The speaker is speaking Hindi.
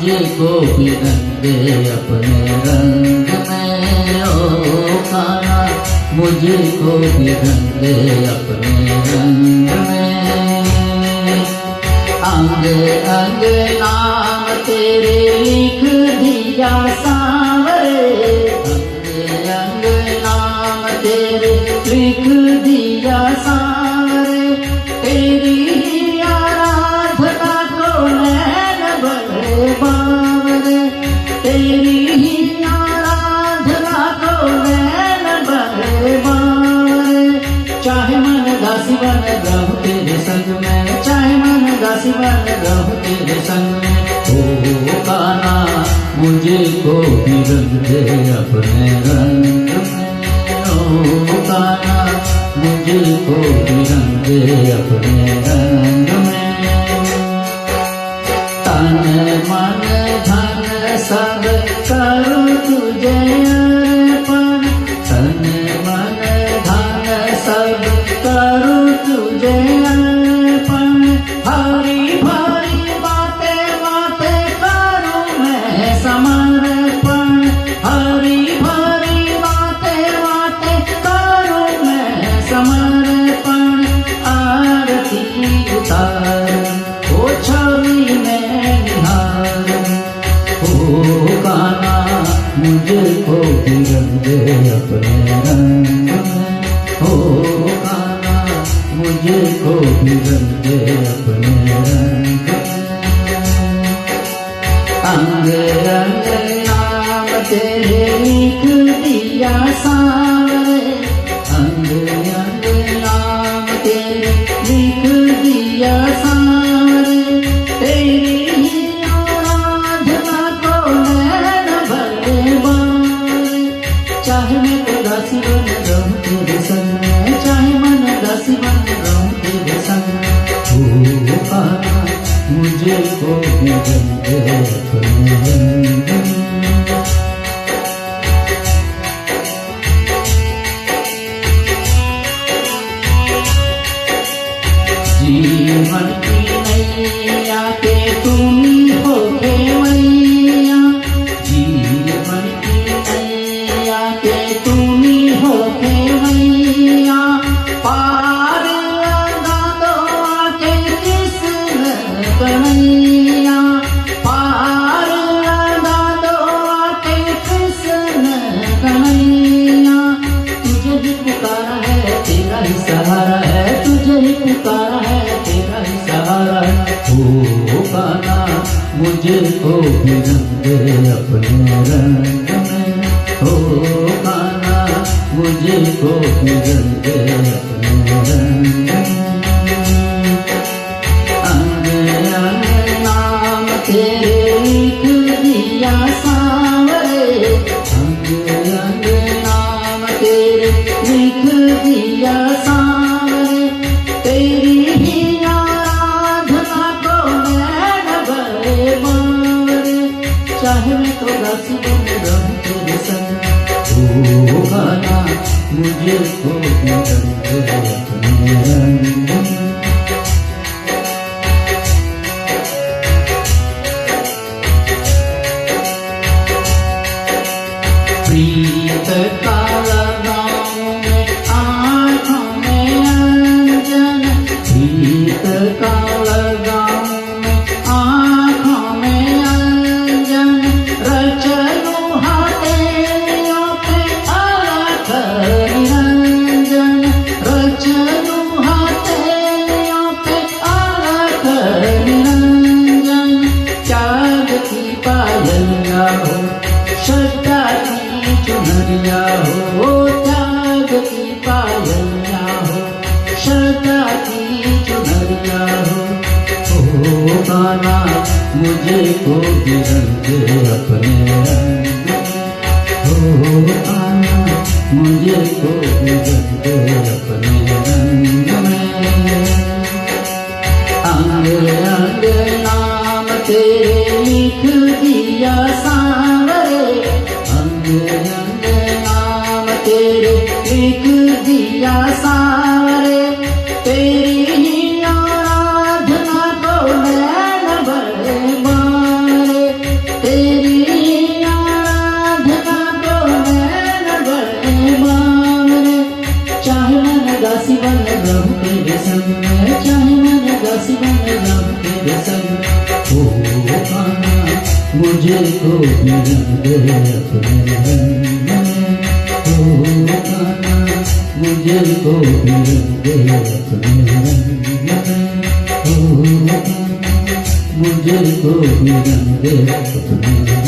मुझको भी रंग दे अपने रंग में ओ कान्हा, मुझको भी रंग दे अपने रंग में। अंग अंग नाम तेरे लिख दिया सांवरे, अंग अंग नाम तेरे लिख दिया सांवरे। तेरी ही आराधना को नैन बड़े बावरे, तेरी ही आराधना को नैन बड़े बावरे। चाहे मन दासी बन रहूं तेरे संग में, चाहे मन दासी बन रहूं तेरे संग में। ओ कान्हा मुझको भी रंग दे अपने रंग में, ओ कान्हा मुझको भी रंग दे अपने रंग में। तन मन धन सब करूं तुझे अर्पण, तन मन धन सब करूं तुझे अर्पण। हरी भरी बातें बातें करूं मैं समर्पण, हरी भरी बातें बातें करूं मैं समर्पण। आरती उतार ओ छवि में निहार, ओ कान्हा मुझको भी रंग दे अपने रंग में, ओ कान्हा मुझको भी रंग दे अपने रंग में। अंग अंग नाम तेरे लिख दिया सांवरे, अंग अंग नाम तेरे लिख दिया सांवरे। तेरी ही आराधना को नैन भरे बावरे। चाहे मैं तो दासी बन रहूं तेरे संग में, चाहे मन दासी बन रहूं तेरे संग में। ओ कान्हा मुझको भी रंग दे अपने रंग में। जीवन की नैया के तुम हो खेवैया, जीवन की नैया के तुम हो खेवैया। पार लगा दो आके कृष्ण कन्हैया, पार लगा दो आके कृष्ण कन्हैया। तुझे ही पुकारा है तेरा ही सहारा है, तुझे ही पुकारा है तेरा ही सहारा है। ओ कान्हा मुझको भी रंग दे अपने रंग में, ओ कान्हा मुझको भी रंग दे अपने रंग में। अंग अंग नाम तेरे लिख दिया सांवरे, अंग अंग नाम तेरे लिख दिया सांवरे। तेरी ही आराधना को नैन भरे बावरे। चाहे मैं तो दासी बन रहूं तेरे संग, ओ कान्हा मुझको भी रंग दे अपने रंग में। प्रीत का लगाऊं मैं आँखों में अंजन, प्रीत का लगाऊं मैं आँखों में अंजन। रचलूं हथेलियों पे अलख निरंजन, रचलूं हथेलियों पे अलख निरंजन। त्याग की पायलिया हो, श्रद्धा की चुनरिया हो, त्याग की पायलिया हो, श्रद्धा की चुनरिया हो। ओ कान्हा मुझको भी रंग दे अपने रंग में, ओ कान्हा मुझको भी रंग दे अपने रंग में। अंग अंग नाम तेरे लिख दिया सांवरे, अंग अंग नाम तेरे लिख दिया सांवरे। तेरी ही आराधना को नैन बड़े बावरे। तेरे संग में, चाहे मन दासी बन जाऊं तेरे संग में। ओ खाना मुझे को भी रंग दे अपने रंग में, ओ खाना मुझे को भी रंग दे अपने रंग में, ओ खाना मुझे को भी रंग दे अपने